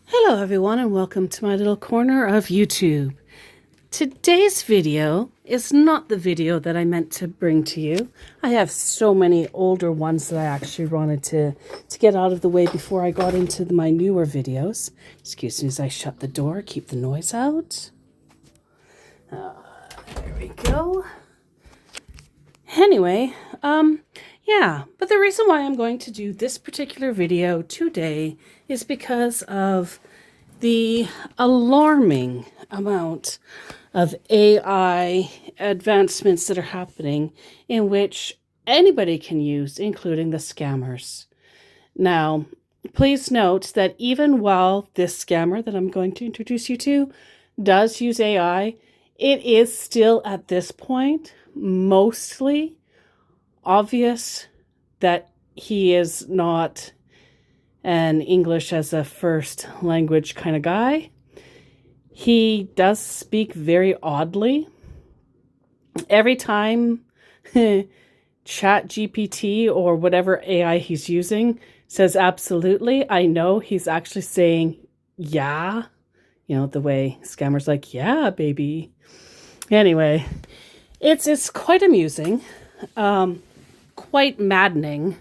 Hello everyone and welcome to my little corner of YouTube. Today's video is not the video that I meant to bring to you. I have so many older ones that I actually wanted to get out of the way before I got into my newer videos. Excuse me as I shut the door, keep the noise out. There we go. Anyway, yeah, but the reason why I'm going to do this particular video today is because of the alarming amount of AI advancements that are happening in which anybody can use, including the scammers. Now, please note that even while this scammer that I'm going to introduce you to does use AI, it is still at this point mostly obvious that he is not an English as a first language kind of guy. He does speak very oddly. Every time ChatGPT or whatever AI he's using says absolutely, I know he's actually saying yeah. You know, the way scammers like, yeah, baby. Anyway, it's quite amusing, quite maddening.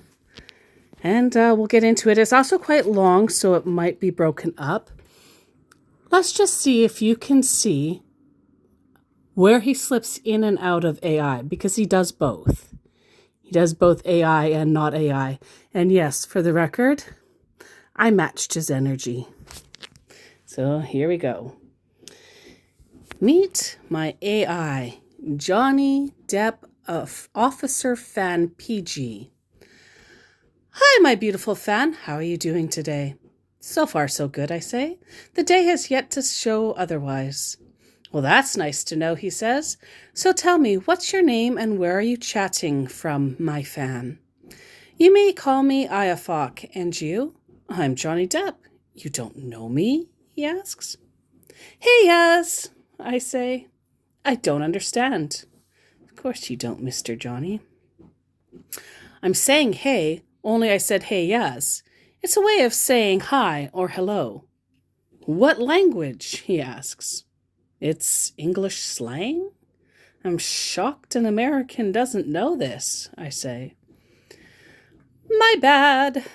And we'll get into it. It's also quite long, so it might be broken up. Let's just see if you can see where he slips in and out of AI, because he does both. He does both AI and not AI. And yes, for the record, I matched his energy. So here we go. Meet my AI, Johnny Depp of Officer Fan PG. Hi, my beautiful fan. How are you doing today? So far, so good, I say. The day has yet to show otherwise. Well, that's nice to know, he says. So tell me, what's your name and where are you chatting from, my fan? You may call me Iafok, and you? I'm Johnny Depp. You don't know me? He asks. Hey, yes, I say. I don't understand. Of course you don't, Mr. Johnny. I'm saying hey, only I said hey, yes. It's a way of saying hi or hello. What language? He asks. It's English slang? I'm shocked an American doesn't know this, I say. My bad.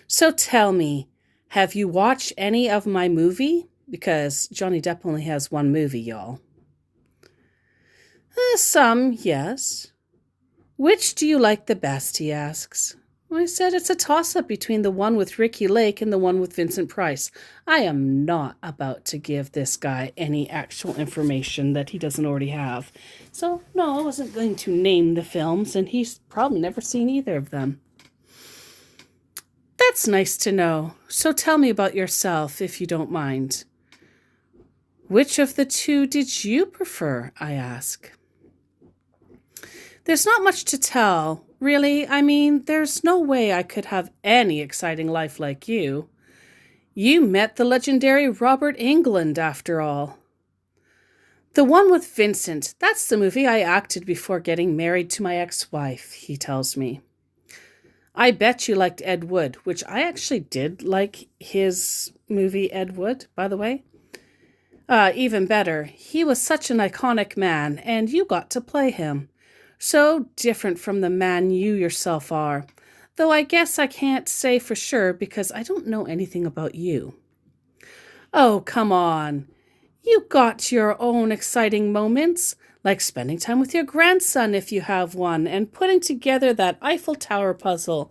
So tell me, have you watched any of my movie? Because Johnny Depp only has one movie, y'all. Some, yes. Which do you like the best, he asks. I said it's a toss-up between the one with Ricky Lake and the one with Vincent Price. I am not about to give this guy any actual information that he doesn't already have. So, no, I wasn't going to name the films, and he's probably never seen either of them. That's nice to know. So tell me about yourself, if you don't mind. Which of the two did you prefer, I ask. There's not much to tell, really. I mean, there's no way I could have any exciting life like you. You met the legendary Robert Englund, after all. The one with Vincent, that's the movie I acted before getting married to my ex-wife, he tells me. I bet you liked Ed Wood, which I actually did like his movie Ed Wood, by the way. Even better, he was such an iconic man, and you got to play him. So different from the man you yourself are, though I guess I can't say for sure because I don't know anything about you. Oh, come on. You got your own exciting moments, like spending time with your grandson if you have one, and putting together that Eiffel Tower puzzle.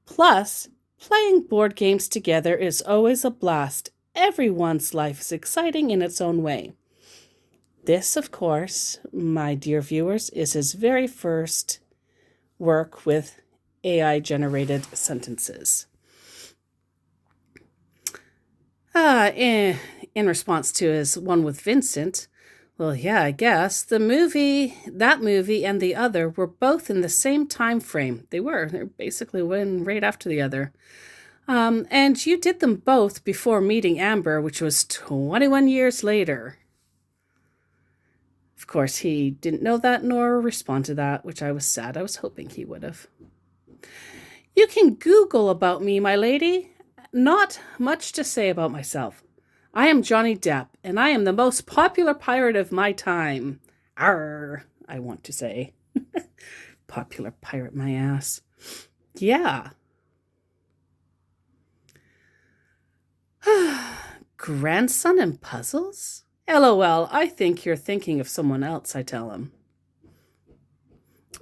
Plus, playing board games together is always a blast. Everyone's life is exciting in its own way. This, of course, my dear viewers, is his very first work with AI-generated sentences. In response to his one with Vincent, well, yeah, I guess, that movie and the other were both in the same time frame. They're basically one right after the other. And you did them both before meeting Amber, which was 21 years later. Of course, he didn't know that nor respond to that, which I was sad. I was hoping he would have. You can Google about me, my lady, not much to say about myself. I am Johnny Depp, and I am the most popular pirate of my time. Arr, I want to say. Popular pirate, my ass. Yeah. Grandson and puzzles? LOL, I think you're thinking of someone else, I tell him.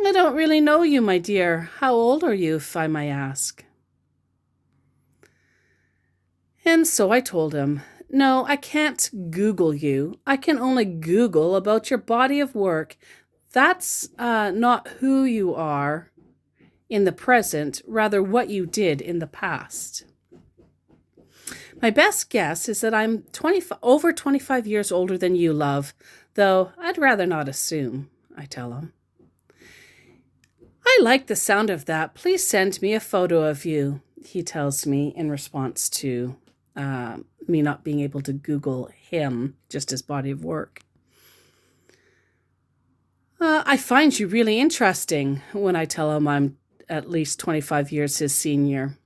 I don't really know you, my dear. How old are you, if I may ask? And so I told him, no, I can't Google you. I can only Google about your body of work. That's not who you are in the present, rather what you did in the past. My best guess is that I'm over 25 years older than you, love, though I'd rather not assume, I tell him. I like the sound of that. Please send me a photo of you, he tells me in response to me not being able to Google him, just his body of work. I find you really interesting when I tell him I'm at least 25 years his senior.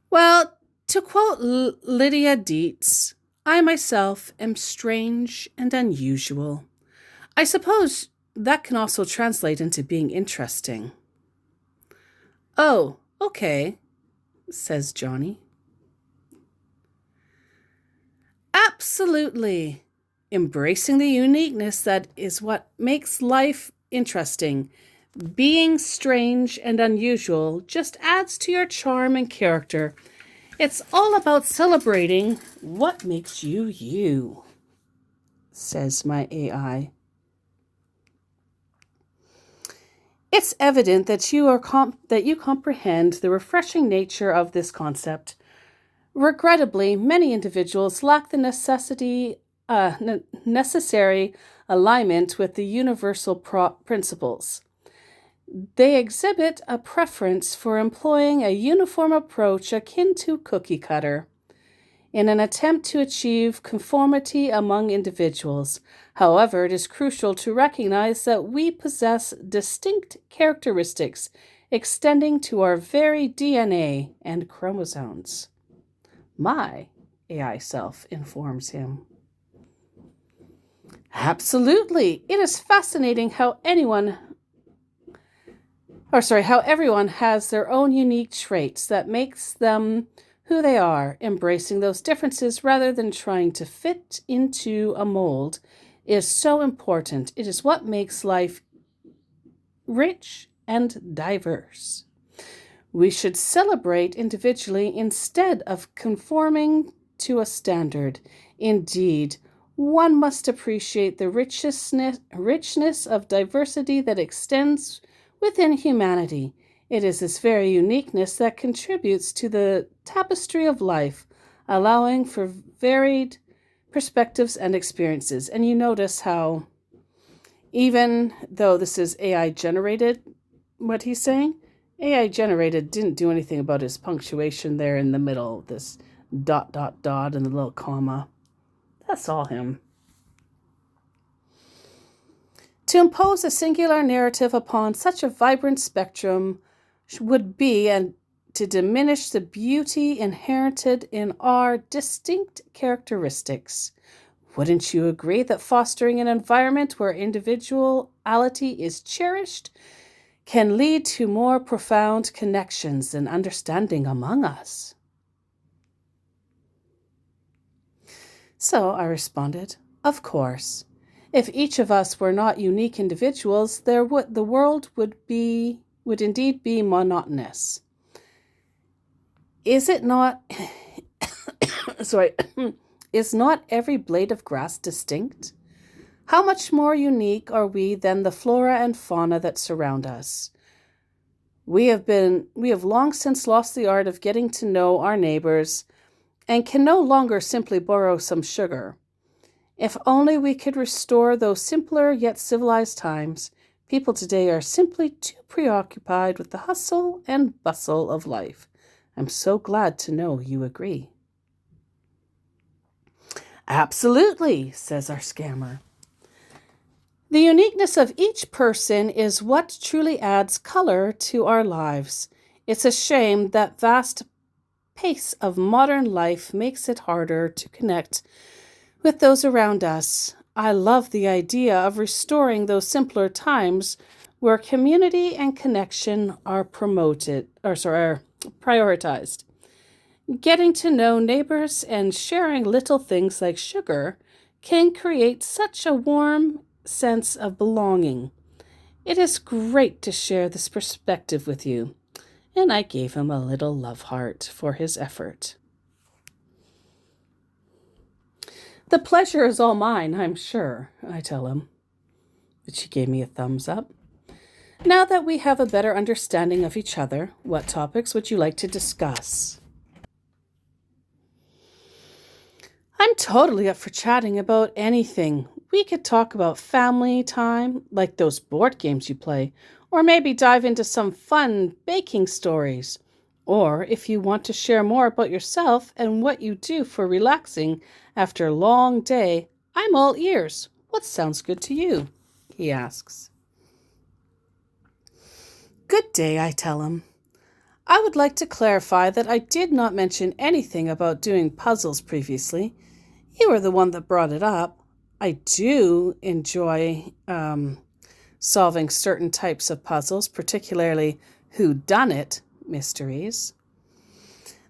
Well, to quote Lydia Dietz, I myself am strange and unusual. I suppose that can also translate into being interesting. Oh, okay, says Johnny. Absolutely. Embracing the uniqueness that is what makes life interesting. Being strange and unusual just adds to your charm and character. It's all about celebrating what makes you you, says my AI. It's evident that you comprehend the refreshing nature of this concept. Regrettably, many individuals lack the necessary alignment with the universal principles. They exhibit a preference for employing a uniform approach akin to cookie cutter in an attempt to achieve conformity among individuals. However, it is crucial to recognize that we possess distinct characteristics extending to our very DNA and chromosomes. My AI self informs him. Absolutely. It is fascinating how everyone has their own unique traits that makes them who they are. Embracing those differences rather than trying to fit into a mold is so important. It is what makes life rich and diverse. We should celebrate individually instead of conforming to a standard. Indeed, one must appreciate the richness of diversity that extends within humanity. It is this very uniqueness that contributes to the tapestry of life, allowing for varied perspectives and experiences. And you notice how, even though this is AI generated, what he's saying, AI generated didn't do anything about his punctuation there in the middle, this ... and the little comma. That's all him. To impose a singular narrative upon such a vibrant spectrum would be and to diminish the beauty inherited in our distinct characteristics. Wouldn't you agree that fostering an environment where individuality is cherished can lead to more profound connections and understanding among us? So I responded, of course. If each of us were not unique individuals, the world would indeed be monotonous. Is it not is not every blade of grass distinct? How much more unique are we than the flora and fauna that surround us? We have long since lost the art of getting to know our neighbors and can no longer simply borrow some sugar. If only we could restore those simpler yet civilized times. People today are simply too preoccupied with the hustle and bustle of life. I'm so glad to know you agree. Absolutely, says our scammer. The uniqueness of each person is what truly adds color to our lives. It's a shame that vast pace of modern life makes it harder to connect with those around us. I love the idea of restoring those simpler times where community and connection are prioritized. Getting to know neighbors and sharing little things like sugar can create such a warm sense of belonging. It is great to share this perspective with you. And I gave him a little love heart for his effort. The pleasure is all mine, I'm sure, I tell him. But she gave me a thumbs up. Now that we have a better understanding of each other, what topics would you like to discuss? I'm totally up for chatting about anything. We could talk about family time, like those board games you play, or maybe dive into some fun baking stories. Or if you want to share more about yourself and what you do for relaxing after a long day, I'm all ears. What sounds good to you? He asks. Good day, I tell him. I would like to clarify that I did not mention anything about doing puzzles previously. You were the one that brought it up. I do enjoy solving certain types of puzzles, particularly whodunit mysteries.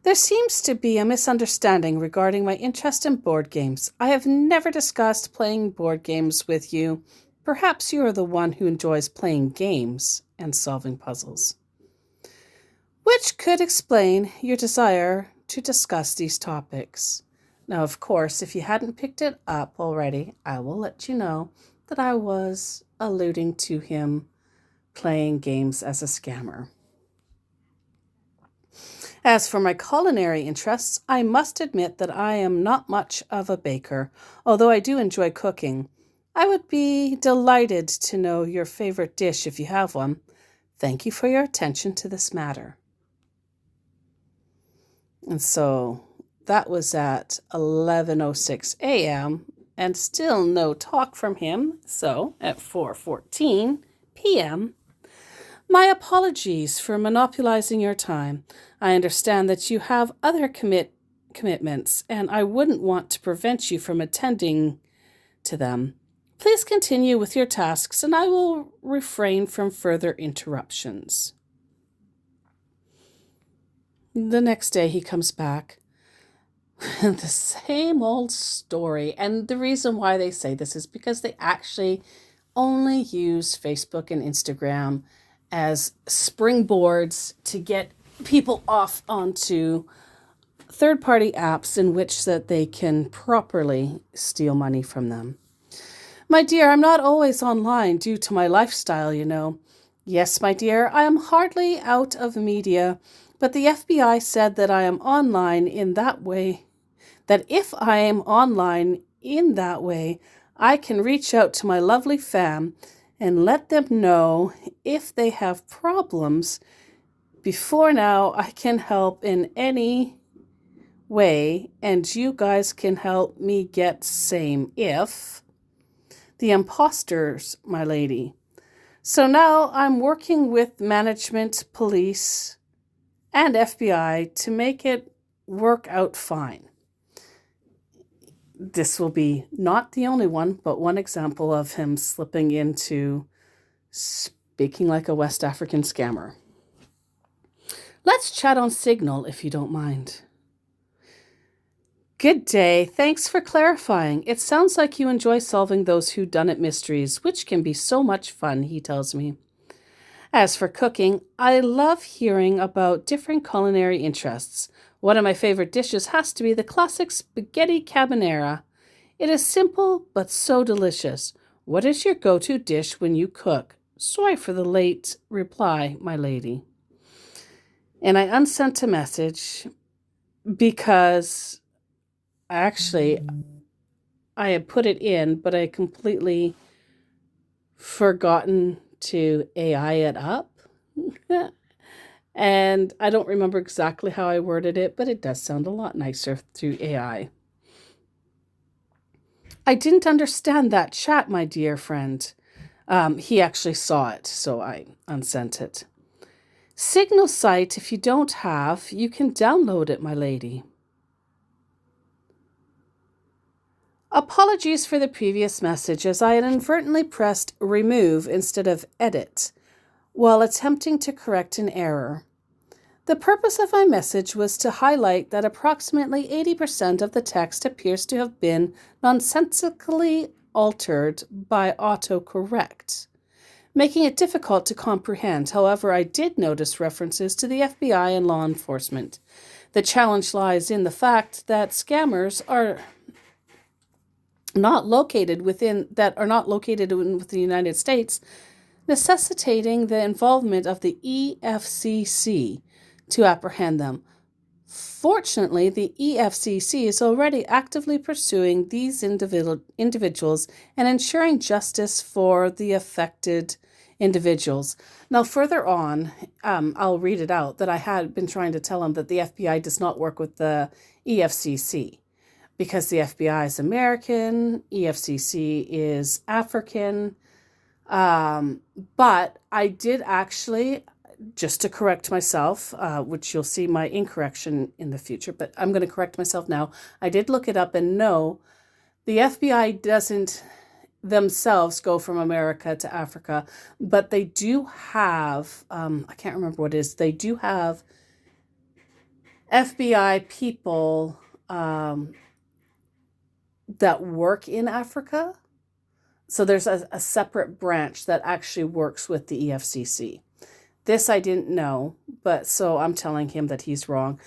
There seems to be a misunderstanding regarding my interest in board games. I have never discussed playing board games with you. Perhaps you are the one who enjoys playing games and solving puzzles, which could explain your desire to discuss these topics. Now, of course, if you hadn't picked it up already, I will let you know that I was alluding to him playing games as a scammer. As for my culinary interests, I must admit that I am not much of a baker, although I do enjoy cooking. I would be delighted to know your favorite dish if you have one. Thank you for your attention to this matter. And so that was at 11:06 a.m. and still no talk from him. So at 4:14 p.m., my apologies for monopolizing your time. I understand that you have other commitments, and I wouldn't want to prevent you from attending to them. Please continue with your tasks, and I will refrain from further interruptions. The next day he comes back. The same old story. And the reason why they say this is because they actually only use Facebook and Instagram as springboards to get people off onto third-party apps in which that they can properly steal money from them. My dear, I'm not always online due to my lifestyle, you know. Yes, my dear, I am hardly out of media, but the FBI said that I am online in that way, that if I am online in that way, I can reach out to my lovely fam and let them know if they have problems. Before now, I can help in any way, and you guys can help me get same if the imposters, my lady. So now I'm working with management, police, and FBI to make it work out fine. This will be not the only one, but one example of him slipping into speaking like a West African scammer. Let's chat on Signal if you don't mind. Good day. Thanks for clarifying. It sounds like you enjoy solving those whodunit mysteries, which can be so much fun, he tells me. As for cooking, I love hearing about different culinary interests. One of my favorite dishes has to be the classic spaghetti carbonara. It is simple, but so delicious. What is your go-to dish when you cook? Sorry for the late reply, my lady. And I unsent a message because actually I had put it in, but I completely forgotten to AI it up. And I don't remember exactly how I worded it, but it does sound a lot nicer through AI. I didn't understand that chat, my dear friend. He actually saw it, so I unsent it. Signal site, if you don't have, you can download it, my lady. Apologies for the previous message, as I had inadvertently pressed remove instead of edit while attempting to correct an error. The purpose of my message was to highlight that approximately 80% of the text appears to have been nonsensically altered by autocorrect, making it difficult to comprehend. However, I did notice references to the FBI and law enforcement. The challenge lies in the fact that scammers are not located within the United States, necessitating the involvement of the EFCC to apprehend them. Fortunately, the EFCC is already actively pursuing these individuals and ensuring justice for the affected individuals. Now, further on, I'll read it out, that I had been trying to tell him that the FBI does not work with the EFCC because the FBI is American, EFCC is African. But I did actually, just to correct myself, which you'll see my incorrection in the future, but I'm going to correct myself now. I did look it up and no, the FBI doesn't themselves go from America to Africa, but they do have, I can't remember what it is, they do have FBI people that work in Africa. So there's a separate branch that actually works with the EFCC. This I didn't know, but so I'm telling him that he's wrong.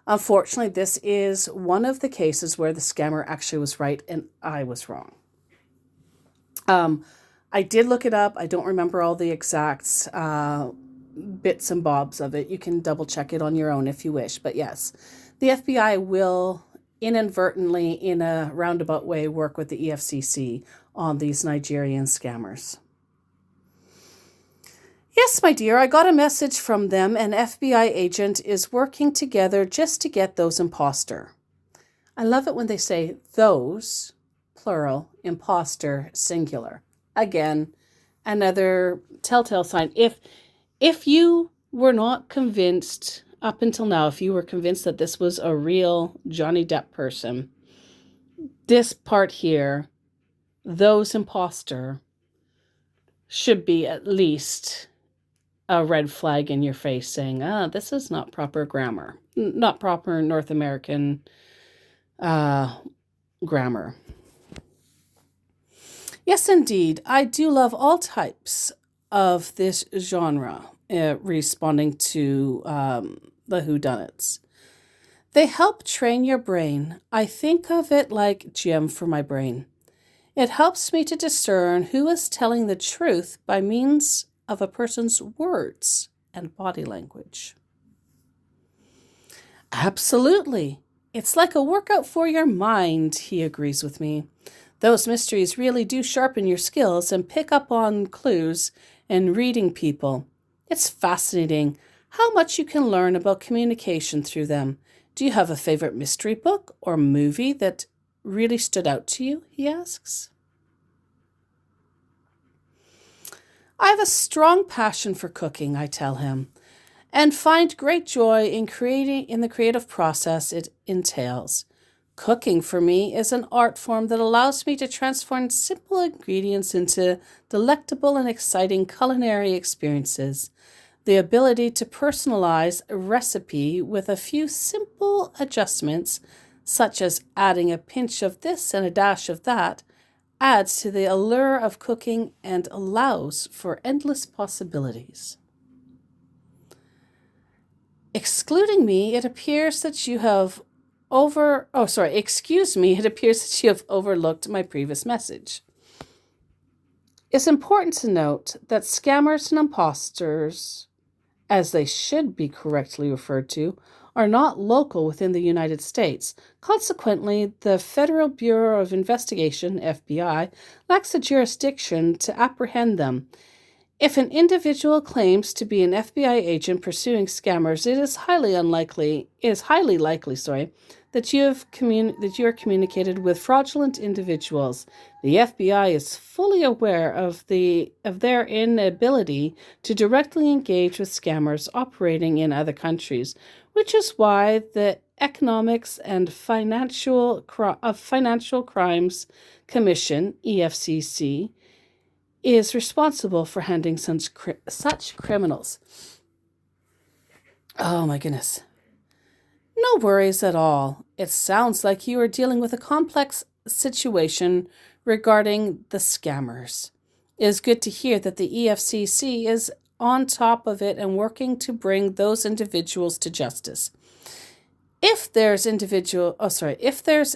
Unfortunately, this is one of the cases where the scammer actually was right and I was wrong. I did look it up. I don't remember all the exact bits and bobs of it. You can double check it on your own if you wish. But yes, the FBI will inadvertently, in a roundabout way, work with the EFCC on these Nigerian scammers. Yes, my dear, I got a message from them. An FBI agent is working together just to get those imposter. I love it when they say those, plural, imposter, singular. Again, another telltale sign. If you were not convinced up until now, if you were convinced that this was a real Johnny Depp person, this part here, those imposter, should be at least a red flag in your face saying, this is not proper grammar, not proper North American grammar. Yes, indeed, I do love all types of this genre, responding to the whodunits. They help train your brain. I think of it like gym for my brain. It helps me to discern who is telling the truth by means of a person's words and body language. Absolutely. It's like a workout for your mind, he agrees with me. Those mysteries really do sharpen your skills and pick up on clues in reading people. It's fascinating how much you can learn about communication through them. Do you have a favorite mystery book or movie that really stood out to you? He asks. I have a strong passion for cooking, I tell him, and find great joy in the creative process it entails. Cooking for me is an art form that allows me to transform simple ingredients into delectable and exciting culinary experiences. The ability to personalize a recipe with a few simple adjustments, such as adding a pinch of this and a dash of that, adds to the allure of cooking and allows for endless possibilities. Excluding me, it appears that you have it appears that you have overlooked my previous message. It's important to note that scammers and imposters, as they should be correctly referred to, are not local within the United States. Consequently, the Federal Bureau of Investigation, FBI, lacks the jurisdiction to apprehend them. If an individual claims to be an FBI agent pursuing scammers, it is highly likely, that that you are communicated with fraudulent individuals. The FBI is fully aware of their inability to directly engage with scammers operating in other countries, which is why the Economics and Financial Crimes Commission (EFCC) is responsible for handling such criminals. Oh my goodness. No worries at all. It sounds like you are dealing with a complex situation regarding the scammers. It is good to hear that the EFCC is on top of it and working to bring those individuals to justice. If there's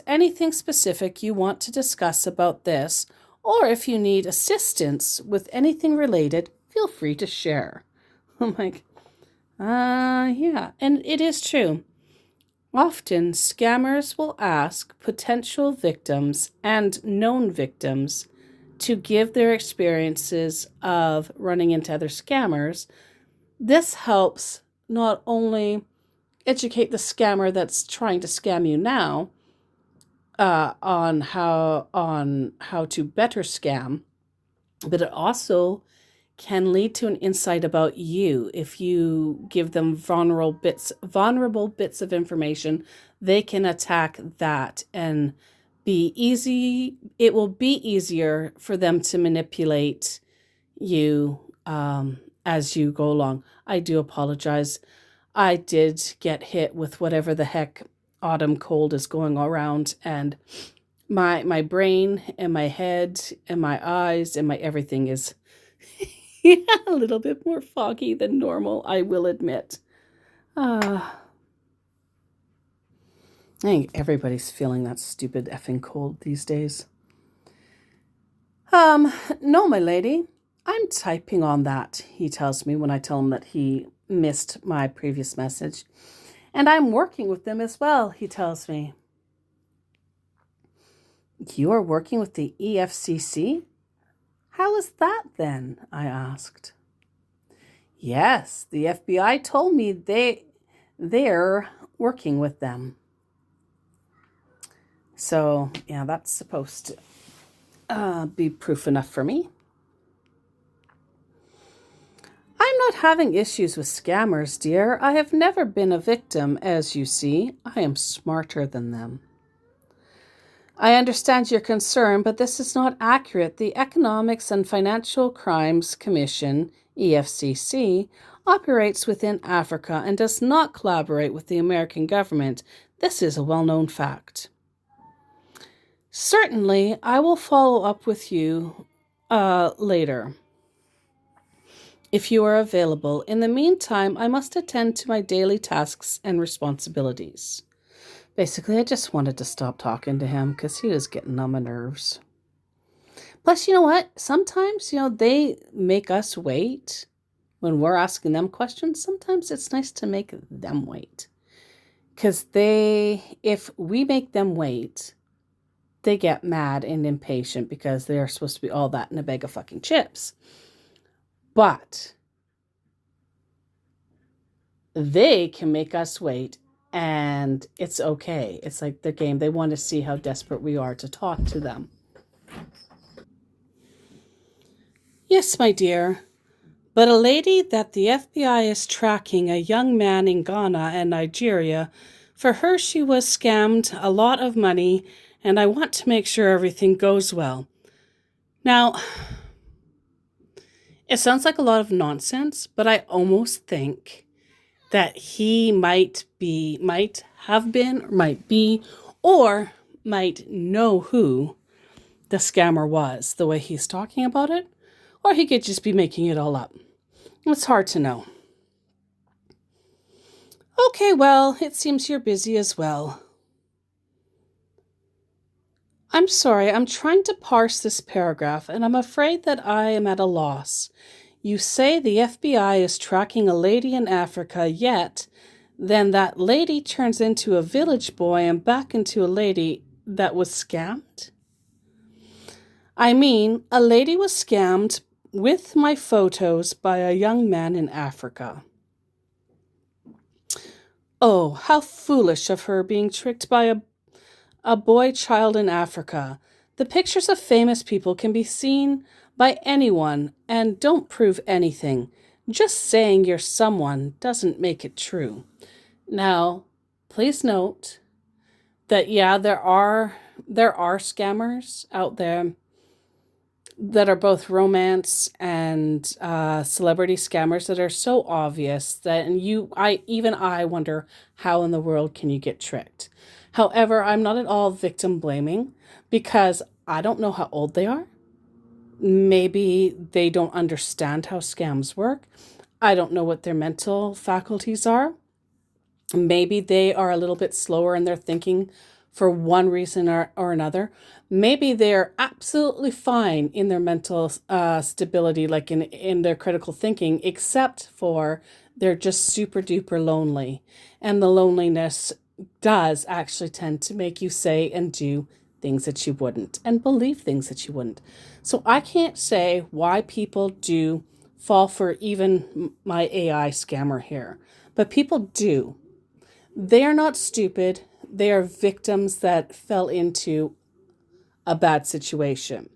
anything specific you want to discuss about this, or if you need assistance with anything related, feel free to share. I'm like, yeah, and it is true. Often, scammers will ask potential victims and known victims to give their experiences of running into other scammers. This helps not only educate the scammer that's trying to scam you now on how to better scam, but it also can lead to an insight about you. If you give them vulnerable bits of information, they can attack that and it will be easier for them to manipulate you as you go along. I do apologize. I did get hit with whatever the heck autumn cold is going around, and my brain and my head and my eyes and my everything is a little bit more foggy than normal, I will admit. I think everybody's feeling that stupid effing cold these days. No, my lady. I'm typing on that, he tells me when I tell him that he missed my previous message. And I'm working with them as well, he tells me. You are working with the EFCC? How is that then? I asked. Yes, the FBI told me they're working with them. So, yeah, that's supposed to be proof enough for me. I'm not having issues with scammers, dear. I have never been a victim, as you see. I am smarter than them. I understand your concern, but this is not accurate. The Economics and Financial Crimes Commission, EFCC, operates within Africa and does not collaborate with the American government. This is a well-known fact. Certainly, I will follow up with you later, if you are available. In the meantime, I must attend to my daily tasks and responsibilities. Basically, I just wanted to stop talking to him because he was getting on my nerves. Plus, you know what? Sometimes, they make us wait when we're asking them questions. Sometimes it's nice to make them wait. Because if we make them wait, they get mad and impatient because they're supposed to be all that in a bag of fucking chips. But they can make us wait, and it's okay. It's like the game. They want to see how desperate we are to talk to them. Yes, my dear. But a lady that the FBI is tracking, a young man in Ghana and Nigeria, for her she was scammed a lot of money, and I want to make sure everything goes well. Now, it sounds like a lot of nonsense, but I almost think that he might have been, or might be, or might know who the scammer was, the way he's talking about it, or he could just be making it all up. It's hard to know. Okay, well, it seems you're busy as well. I'm sorry, I'm trying to parse this paragraph, and I'm afraid that I am at a loss. You say the FBI is tracking a lady in Africa, yet then that lady turns into a village boy and back into a lady that was scammed? I mean, a lady was scammed with my photos by a young man in Africa. Oh, how foolish of her being tricked by a boy child in Africa. The pictures of famous people can be seen by anyone and don't prove anything. Just saying you're someone doesn't make it true. Now, please note that yeah, there are scammers out there that are both romance and celebrity scammers that are so obvious that I wonder how in the world can you get tricked. However, I'm not at all victim blaming because I don't know how old they are. Maybe they don't understand how scams work. I don't know what their mental faculties are. Maybe they are a little bit slower in their thinking for one reason or another. Maybe they're absolutely fine in their mental stability, like in their critical thinking, except for they're just super duper lonely. And the loneliness does actually tend to make you say and do things that you wouldn't and believe things that you wouldn't. So I can't say why people do fall for even my AI scammer here, but people do. They are not stupid. They are victims that fell into a bad situation.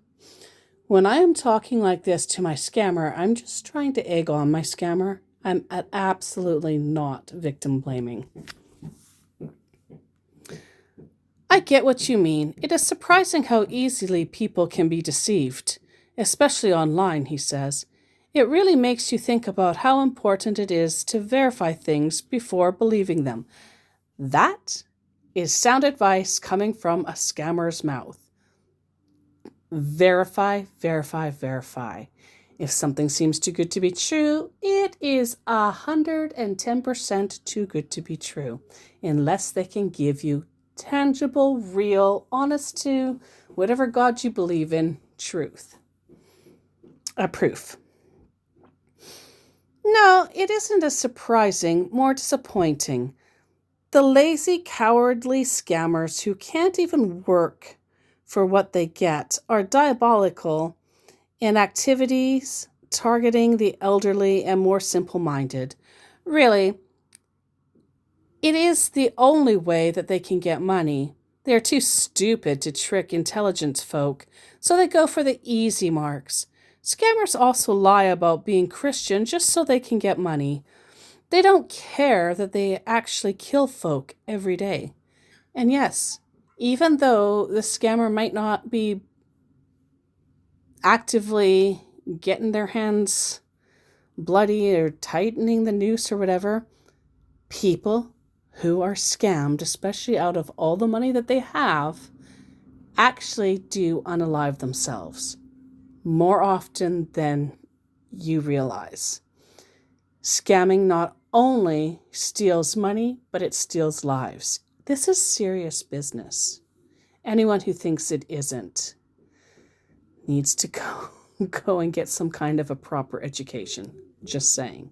When I am talking like this to my scammer, I'm just trying to egg on my scammer. I'm absolutely not victim blaming. I get what you mean. It is surprising how easily people can be deceived, especially online, he says. It really makes you think about how important it is to verify things before believing them. That is sound advice coming from a scammer's mouth. Verify, verify, verify. If something seems too good to be true, it is 110% too good to be true, unless they can give you tangible, real, honest to whatever God you believe in, truth. A proof. No, it isn't as surprising, more disappointing. The lazy, cowardly scammers who can't even work for what they get are diabolical in activities targeting the elderly and more simple-minded. Really, it is the only way that they can get money. They are too stupid to trick intelligent folk, so they go for the easy marks. Scammers also lie about being Christian just so they can get money. They don't care that they actually kill folk every day. And yes, even though the scammer might not be actively getting their hands bloody or tightening the noose or whatever, people who are scammed, especially out of all the money that they have, actually do unalive themselves more often than you realize. Scamming not only steals money, but it steals lives. This is serious business. Anyone who thinks it isn't needs to go and get some kind of a proper education. Just saying.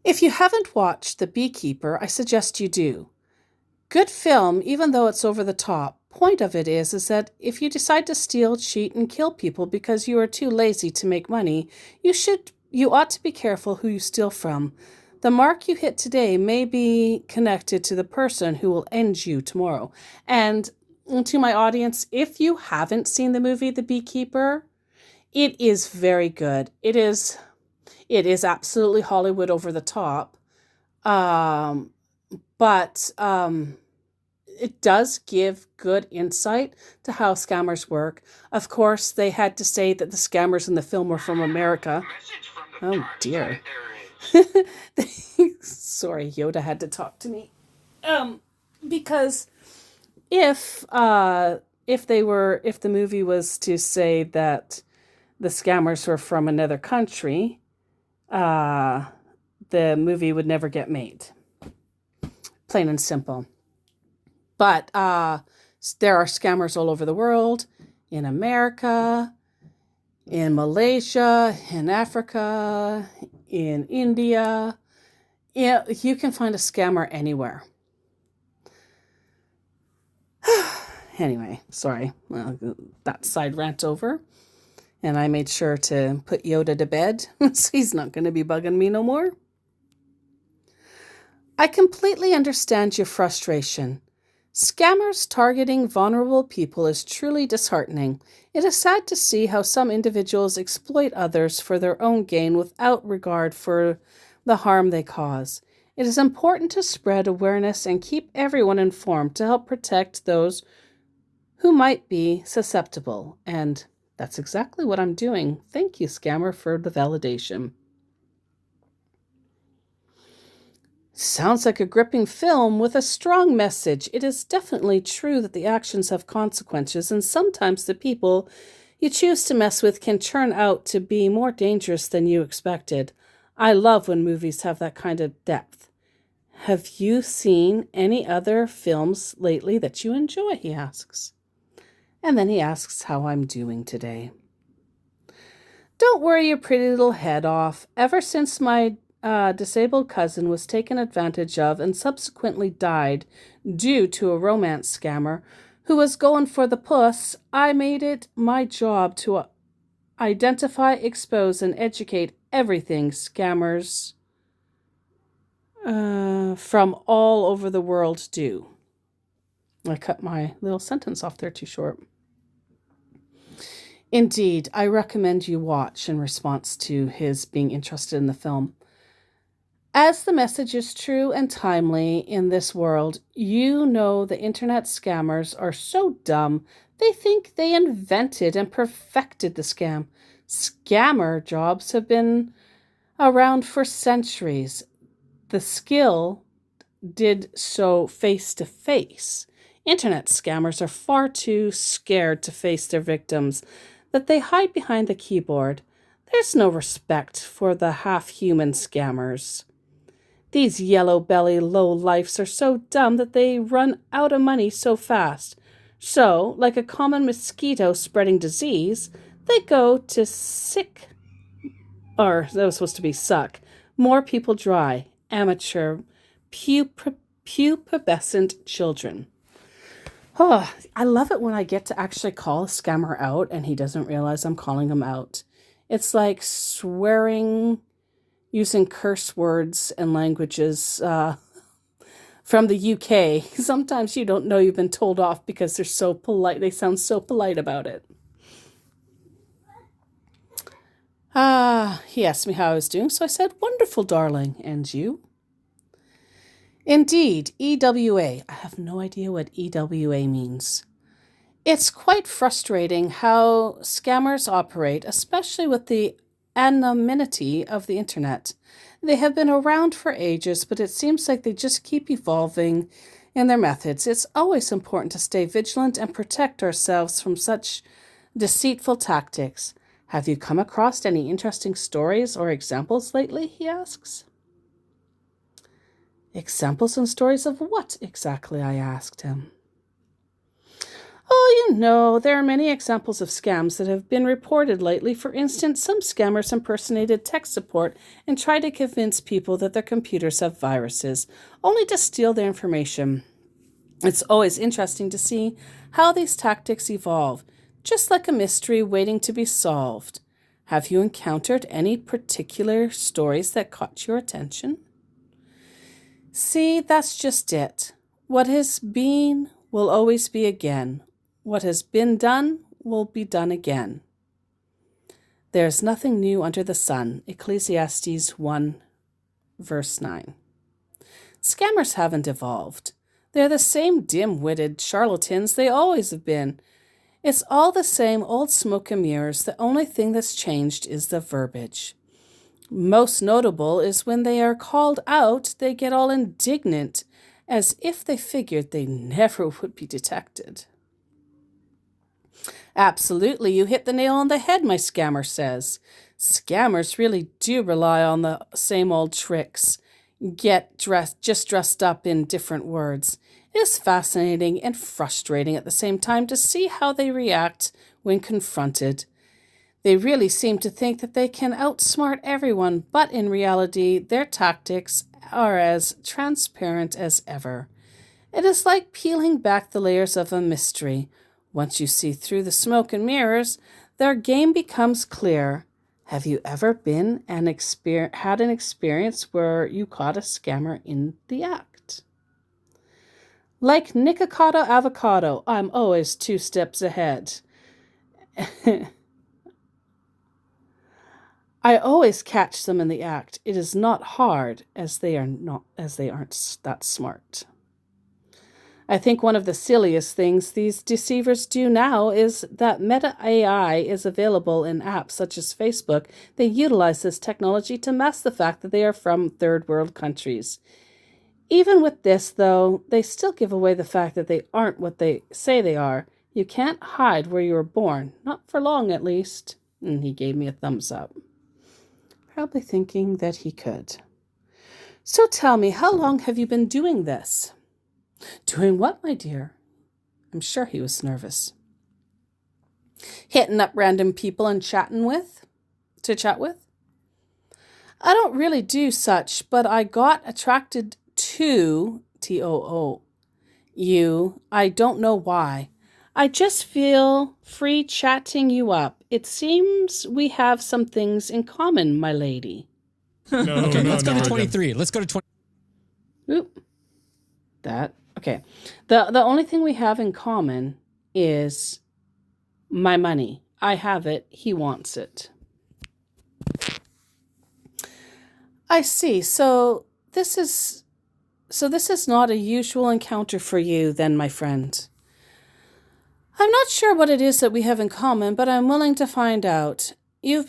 If you haven't watched The Beekeeper, I suggest you do. Good film, even though it's over the top. Point of it is that if you decide to steal, cheat, and kill people because you are too lazy to make money, you ought to be careful who you steal from. The mark you hit today may be connected to the person who will end you tomorrow. And to my audience, if you haven't seen the movie The Beekeeper, it is very good. It is absolutely Hollywood over the top. But it does give good insight to how scammers work. Of course, they had to say that the scammers in the film were from America. Oh dear. Sorry, Yoda had to talk to me. Because if the movie was to say that the scammers were from another country, the movie would never get made. Plain and simple. But there are scammers all over the world, in America, in Malaysia, in Africa, in India. Yeah, you can find a scammer anywhere. Anyway, sorry. Well, that side rant over. And I made sure to put Yoda to bed, so he's not going to be bugging me no more. I completely understand your frustration. Scammers targeting vulnerable people is truly disheartening. It is sad to see how some individuals exploit others for their own gain without regard for the harm they cause. It is important to spread awareness and keep everyone informed to help protect those who might be susceptible. And that's exactly what I'm doing. Thank you, Scammer, for the validation. Sounds like a gripping film with a strong message. It is definitely true that the actions have consequences, and sometimes the people you choose to mess with can turn out to be more dangerous than you expected. I love when movies have that kind of depth. Have you seen any other films lately that you enjoy? He asks. And then he asks how I'm doing today. Don't worry your pretty little head off. Ever since my disabled cousin was taken advantage of and subsequently died due to a romance scammer who was going for the puss, I made it my job to identify, expose, and educate everything scammers from all over the world do. I cut my little sentence off there too short. Indeed, I recommend you watch in response to his being interested in the film. As the message is true and timely in this world, you know the internet scammers are so dumb they think they invented and perfected the scam. Scammer jobs have been around for centuries. The skill did so face to face. Internet scammers are far too scared to face their victims that they hide behind the keyboard. There's no respect for the half-human scammers. These yellow-belly low-lifes are so dumb that they run out of money so fast. So, like a common mosquito spreading disease, they go to sick, or that was supposed to be suck, more people dry, amateur, pubescent children. Oh, I love it when I get to actually call a scammer out and he doesn't realize I'm calling him out. It's like swearing using curse words and languages from the UK. Sometimes you don't know you've been told off because they're so polite. They sound so polite about it. He asked me how I was doing, so I said, wonderful, darling. And you? Indeed, EWA. I have no idea what EWA means. It's quite frustrating how scammers operate, especially with the anonymity of the internet. They have been around for ages, but it seems like they just keep evolving in their methods. It's always important to stay vigilant and protect ourselves from such deceitful tactics. Have you come across any interesting stories or examples lately? He asks. Examples and stories of what exactly? I asked him. Oh, there are many examples of scams that have been reported lately. For instance, some scammers impersonated tech support and tried to convince people that their computers have viruses, only to steal their information. It's always interesting to see how these tactics evolve, just like a mystery waiting to be solved. Have you encountered any particular stories that caught your attention? See, that's just it. What has been will always be again. What has been done will be done again. There is nothing new under the sun. Ecclesiastes 1, verse 9. Scammers haven't evolved. They're the same dim-witted charlatans they always have been. It's all the same old smoke and mirrors. The only thing that's changed is the verbiage. Most notable is when they are called out, they get all indignant, as if they figured they never would be detected. Absolutely, you hit the nail on the head, my scammer says. Scammers really do rely on the same old tricks. Just dressed up in different words. It is fascinating and frustrating at the same time to see how they react when confronted. They really seem to think that they can outsmart everyone, but in reality, their tactics are as transparent as ever. It is like peeling back the layers of a mystery. Once you see through the smoke and mirrors, their game becomes clear. Have you ever had an experience where you caught a scammer in the act? Like Nikocado Avocado, I'm always 2 steps ahead. I always catch them in the act. It is not hard as they aren't that smart. I think one of the silliest things these deceivers do now is that Meta AI is available in apps such as Facebook. They utilize this technology to mask the fact that they are from third world countries. Even with this, though, they still give away the fact that they aren't what they say they are. You can't hide where you were born, not for long at least. And he gave me a thumbs up, probably thinking that he could. So tell me, how long have you been doing this? Doing what, my dear? I'm sure he was nervous. Hitting up random people and chat with? I don't really do such, but I got attracted to you. I don't know why. I just feel free chatting you up. It seems we have some things in common, my lady. Let's go to 23. Let's go to 20. Oop. Okay. The only thing we have in common is my money. I have it. He wants it. I see. So this is not a usual encounter for you then, my friend. I'm not sure what it is that we have in common, but I'm willing to find out. We have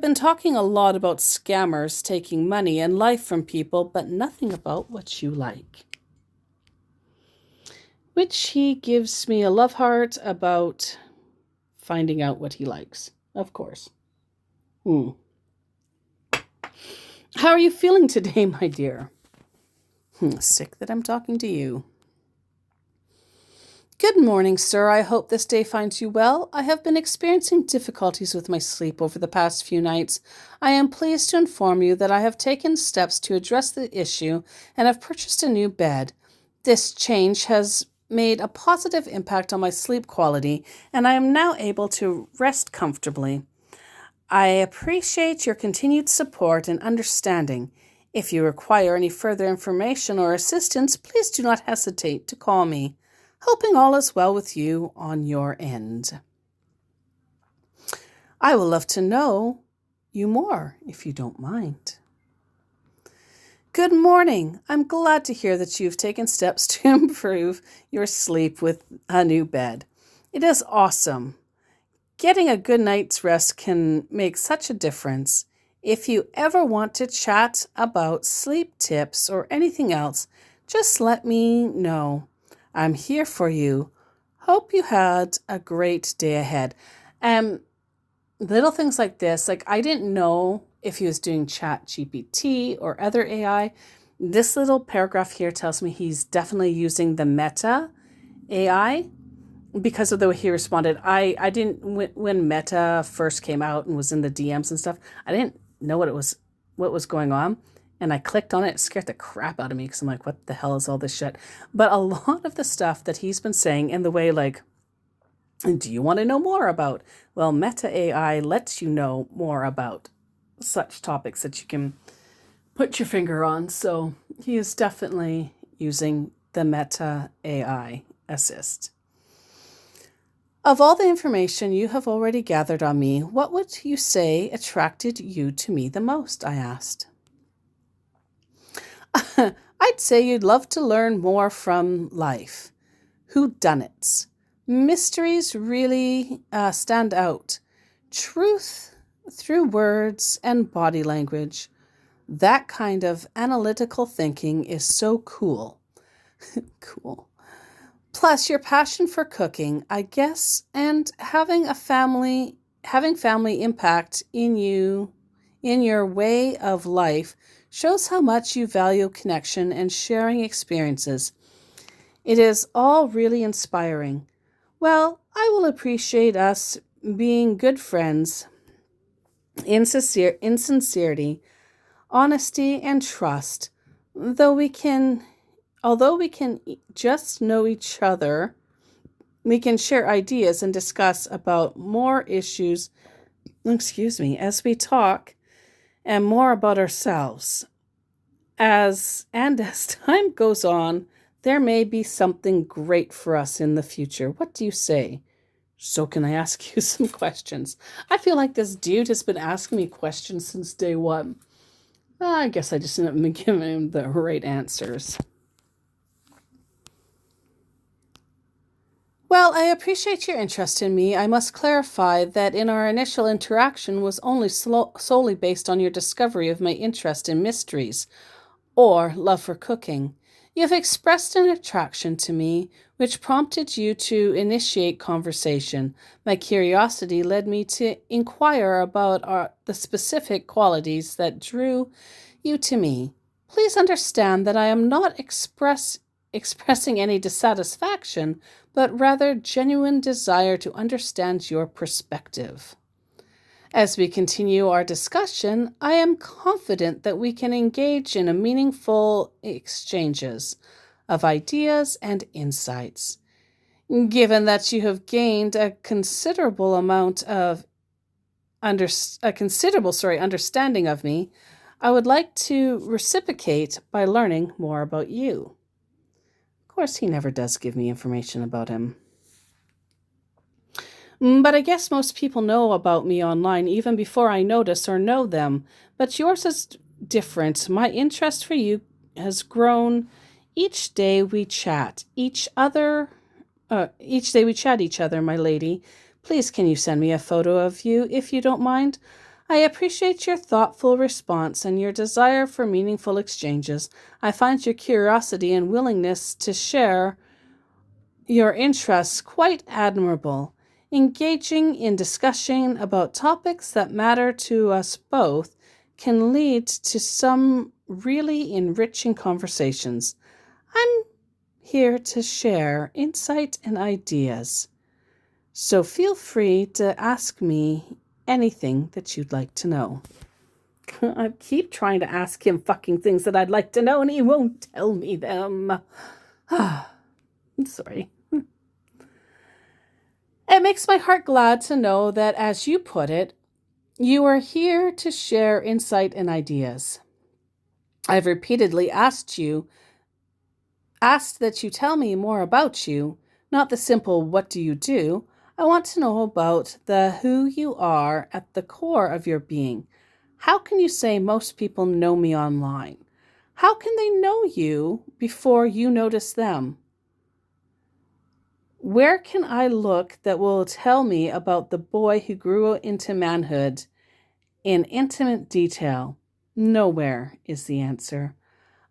been talking a lot about scammers taking money and life from people, but nothing about what you like. Which he gives me a love heart about finding out what he likes, of course. How are you feeling today, my dear? Sick that I'm talking to you. Good morning, sir. I hope this day finds you well. I have been experiencing difficulties with my sleep over the past few nights. I am pleased to inform you that I have taken steps to address the issue and have purchased a new bed. This change has made a positive impact on my sleep quality, and I am now able to rest comfortably. I appreciate your continued support and understanding. If you require any further information or assistance, please do not hesitate to call me. Hoping all is well with you on your end. I will love to know you more, if you don't mind. Good morning. I'm glad to hear that you've taken steps to improve your sleep with a new bed. It is awesome. Getting a good night's rest can make such a difference. If you ever want to chat about sleep tips or anything else, just let me know. I'm here for you. Hope you had a great day ahead. Little things like this, like I didn't know if he was doing ChatGPT or other AI. This little paragraph here tells me he's definitely using the Meta AI because of the way he responded. I didn't, when Meta first came out and was in the DMs and stuff, I didn't know what was going on. And I clicked on it. It scared the crap out of me because I'm like, what the hell is all this shit? But a lot of the stuff that he's been saying in the way like, do you want to know more about? Well, Meta AI lets you know more about such topics that you can put your finger on. So he is definitely using the Meta AI assist. Of all the information you have already gathered on me, what would you say attracted you to me the most? I asked. I'd say you'd love to learn more from life. Whodunits. Mysteries really stand out. Truth through words and body language. That kind of analytical thinking is so cool. Cool. Plus your passion for cooking, I guess, and having family impact in your way of life shows how much you value connection and sharing experiences. It is all really inspiring. Well, I will appreciate us being good friends in sincerity, honesty, and trust, though we can although we can just know each other, we can share ideas and discuss about more issues, as we talk and more about ourselves. As time goes on, there may be something great for us in the future. What do you say? So can I ask you some questions? I feel like this dude has been asking me questions since day one. I guess I just haven't been giving him the right answers. Well, I appreciate your interest in me. I must clarify that in our initial interaction was only solely based on your discovery of my interest in mysteries or love for cooking. You have expressed an attraction to me, which prompted you to initiate conversation. My curiosity led me to inquire about the specific qualities that drew you to me. Please understand that I am not expressing any dissatisfaction, but rather genuine desire to understand your perspective. As we continue our discussion, I am confident that we can engage in a meaningful exchanges of ideas and insights. Given that you have gained a considerable understanding of me, I would like to reciprocate by learning more about you. Of course, he never does give me information about him. But I guess most people know about me online even before I notice or know them. But yours is different. My interest for you has grown each day we chat each other, my lady. Please, can you send me a photo of you if you don't mind? I appreciate your thoughtful response and your desire for meaningful exchanges. I find your curiosity and willingness to share your interests quite admirable. Engaging in discussion about topics that matter to us both can lead to some really enriching conversations. I'm here to share insight and ideas, so feel free to ask me anything that you'd like to know. I keep trying to ask him fucking things that I'd like to know, and he won't tell me them. I'm sorry. It makes my heart glad to know that, as you put it, you are here to share insight and ideas. I've repeatedly asked that you tell me more about you, not the simple "what do you do?" I want to know about the who you are at the core of your being. How can you say most people know me online? How can they know you before you notice them? Where can I look that will tell me about the boy who grew into manhood in intimate detail? Nowhere is the answer.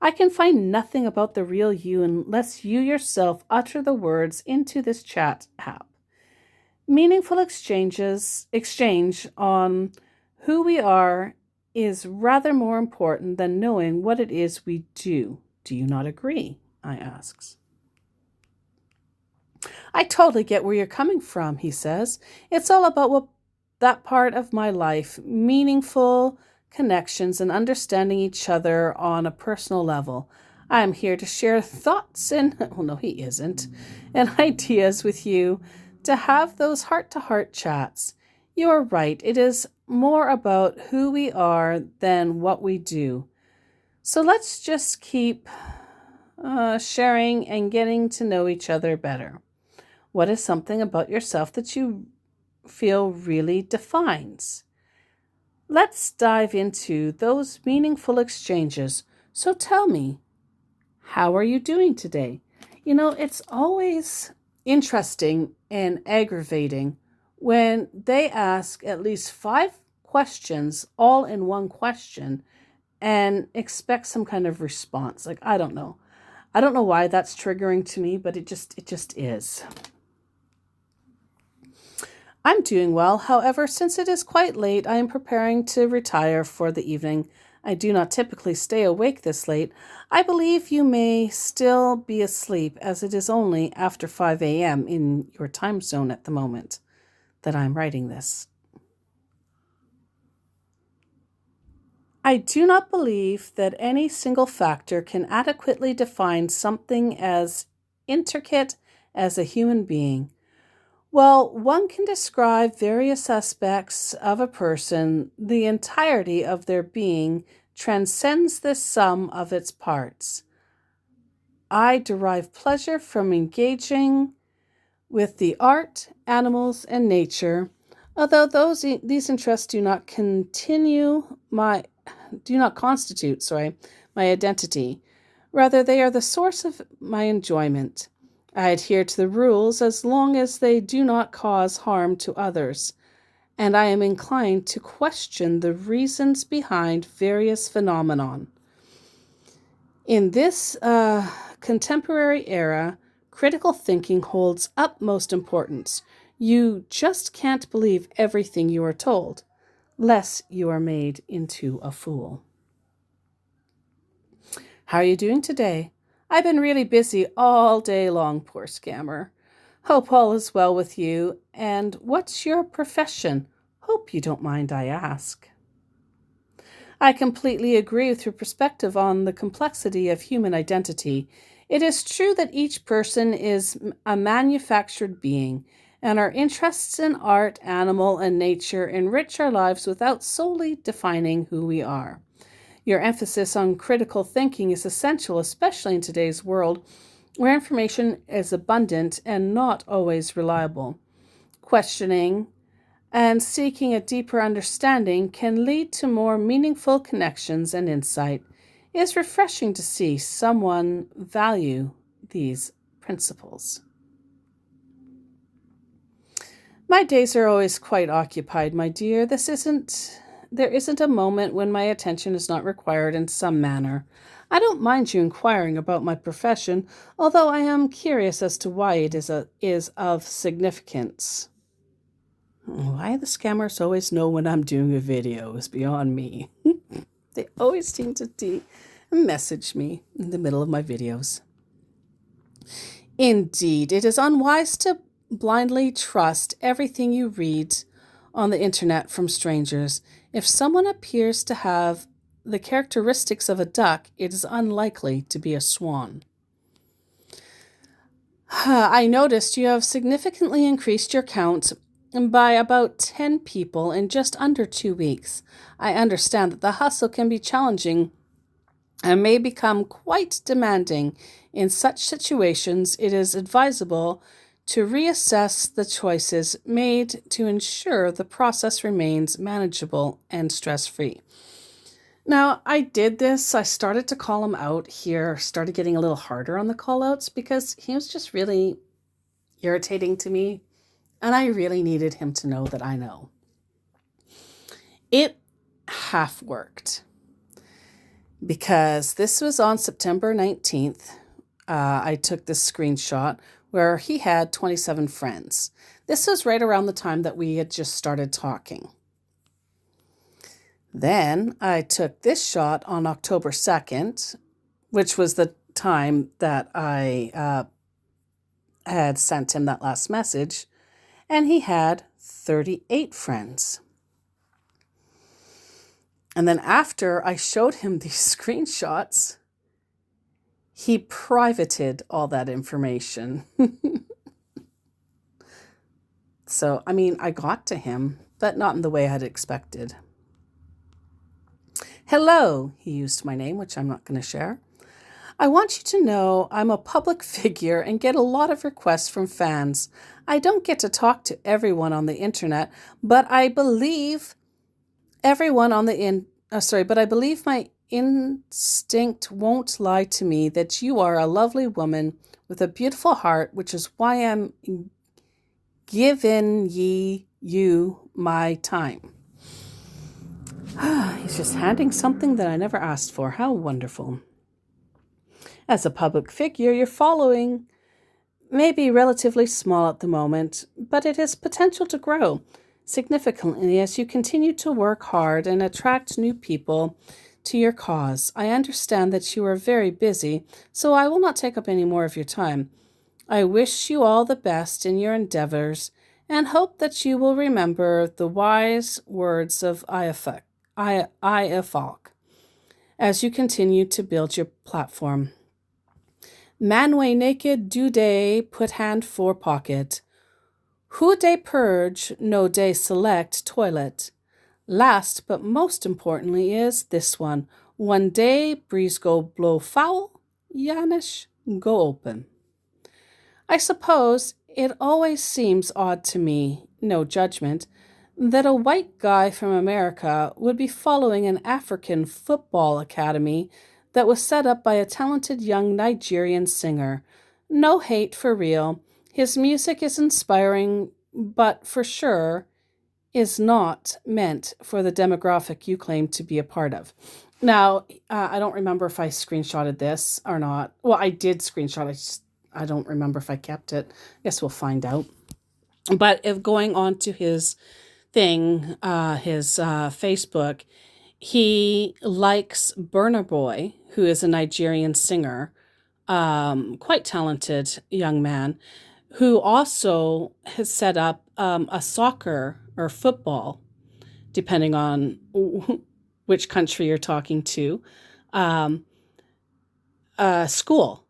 I can find nothing about the real you unless you yourself utter the words into this chat app. Meaningful exchange on who we are is rather more important than knowing what it is we do. Do you not agree? I asks. I totally get where you're coming from, he says. It's all about that part of my life, meaningful connections and understanding each other on a personal level. I'm here to share thoughts and, well, no, he isn't, and ideas with you, to have those heart-to-heart chats. You're right, it is more about who we are than what we do. So let's just keep sharing and getting to know each other better. What is something about yourself that you feel really defines? Let's dive into those meaningful exchanges. So tell me, how are you doing today? You know, it's always interesting and aggravating when they ask at least 5 questions all in one question and expect some kind of response. Like, I don't know. I don't know why that's triggering to me, but it just is. I'm doing well. However, since it is quite late, I am preparing to retire for the evening. I do not typically stay awake this late. I believe you may still be asleep, as it is only after 5 a.m. in your time zone at the moment that I'm writing this. I do not believe that any single factor can adequately define something as intricate as a human being. Well, one can describe various aspects of a person, the entirety of their being transcends the sum of its parts. I derive pleasure from engaging with the art, animals, and nature, although these interests do not constitute my identity. Rather, they are the source of my enjoyment. I adhere to the rules as long as they do not cause harm to others, and I am inclined to question the reasons behind various phenomenon. In this contemporary era, critical thinking holds utmost importance. You just can't believe everything you are told, lest you are made into a fool. How are you doing today? I've been really busy all day long, poor scammer. Hope all is well with you. And what's your profession? Hope you don't mind I ask. I completely agree with your perspective on the complexity of human identity. It is true that each person is a manufactured being, and our interests in art, animal, and nature enrich our lives without solely defining who we are. Your emphasis on critical thinking is essential, especially in today's world, where information is abundant and not always reliable. Questioning and seeking a deeper understanding can lead to more meaningful connections and insight. It is refreshing to see someone value these principles. My days are always quite occupied, my dear. There isn't a moment when my attention is not required in some manner. I don't mind you inquiring about my profession, although I am curious as to why it is of significance. Why the scammers always know when I'm doing a video is beyond me. They always seem to message me in the middle of my videos. Indeed, it is unwise to blindly trust everything you read on the internet from strangers. If someone appears to have the characteristics of a duck, it is unlikely to be a swan. I noticed you have significantly increased your count by about 10 people in just under 2 weeks. I understand that the hustle can be challenging and may become quite demanding. In such situations, it is advisable to reassess the choices made to ensure the process remains manageable and stress-free. Now, I did this. I started to call him out here, started getting a little harder on the call-outs because he was just really irritating to me, and I really needed him to know that I know. It half worked because this was on September 19th. I took this screenshot where he had 27 friends. This was right around the time that we had just started talking. Then I took this shot on October 2nd, which was the time that I had sent him that last message, and he had 38 friends. And then after I showed him these screenshots, he privated all that information. So, I got to him, but not in the way I had expected. Hello, he used my name, which I'm not going to share. I want you to know I'm a public figure and get a lot of requests from fans. I don't get to talk to everyone on the internet, but I believe my instinct won't lie to me that you are a lovely woman with a beautiful heart, which is why I'm giving you my time. He's just handing something that I never asked for. How wonderful. As a public figure, your following may be relatively small at the moment, but it has potential to grow significantly as you continue to work hard and attract new people to your cause. I understand that you are very busy, so I will not take up any more of your time. I wish you all the best in your endeavors and hope that you will remember the wise words of Iafalk. as you continue to build your platform. Man way naked, do day put hand for pocket. Who day purge, no day select toilet. Last but most importantly is this one. One day breeze go blow foul, Yanish go open. I suppose it always seems odd to me, no judgment, that a white guy from America would be following an African football academy that was set up by a talented young Nigerian singer. No hate for real. His music is inspiring, but for sure is not meant for the demographic you claim to be a part of. Now, I don't remember if I screenshotted this or not. Well, I did screenshot it. I don't remember if I kept it. I guess we'll find out. But if going on to his thing, his Facebook, he likes Burna Boy, who is a Nigerian singer, quite talented young man, who also has set up a soccer or football, depending on which country you're talking to, school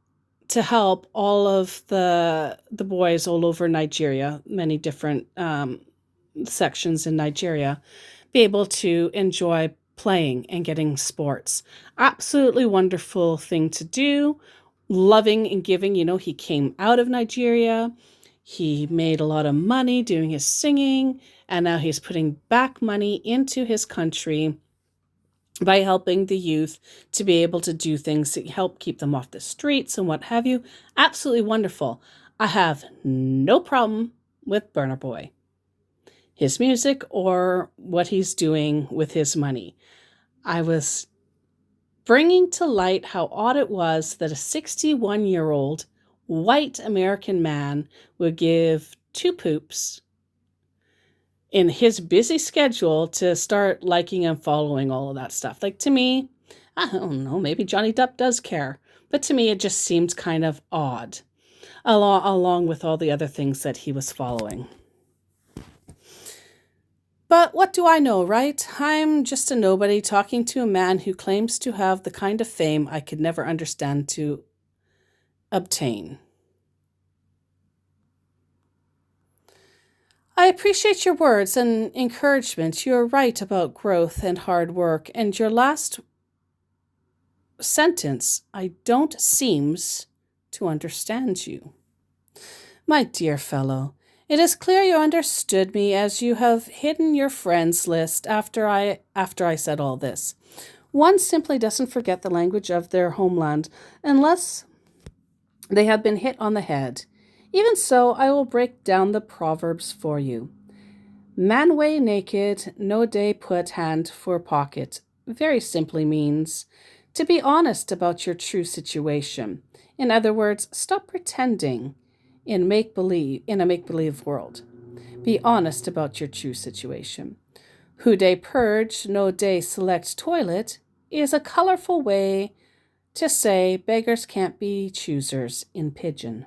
to help all of the boys all over Nigeria, many different sections in Nigeria, be able to enjoy playing and getting sports. Absolutely wonderful thing to do. Loving and giving. He came out of Nigeria. He made a lot of money doing his singing, and now he's putting back money into his country by helping the youth to be able to do things to help keep them off the streets and what have you. Absolutely wonderful. I have no problem with Burna Boy, his music, or what he's doing with his money. I was bringing to light how odd it was that a 61-year-old white American man would give two poops in his busy schedule to start liking and following all of that stuff. Like, to me, I don't know, maybe Johnny Depp does care, but to me it just seemed kind of odd, along with all the other things that he was following. But what do I know, right? I'm just a nobody talking to a man who claims to have the kind of fame I could never understand to obtain. I appreciate your words and encouragement. You're right about growth and hard work. And your last sentence, I don't seems to understand you. My dear fellow, it is clear you understood me, as you have hidden your friends list after I said all this. One simply doesn't forget the language of their homeland unless they have been hit on the head. Even so, I will break down the proverbs for you. Man way naked, no day put hand for pocket, very simply means to be honest about your true situation. In other words, stop pretending in a make-believe world. Be honest about your true situation. Who day purge, no day select toilet is a colorful way to say beggars can't be choosers in pidgin.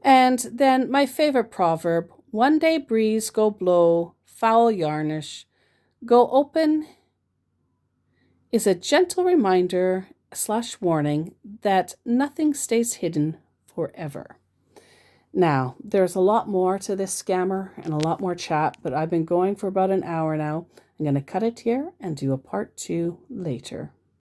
And then my favorite proverb, one day breeze go blow, foul yarnish, go open, is a gentle reminder / warning that nothing stays hidden forever. Now, there's a lot more to this scammer and a lot more chat, but I've been going for about an hour now. I'm going to cut it here and do a part 2 later.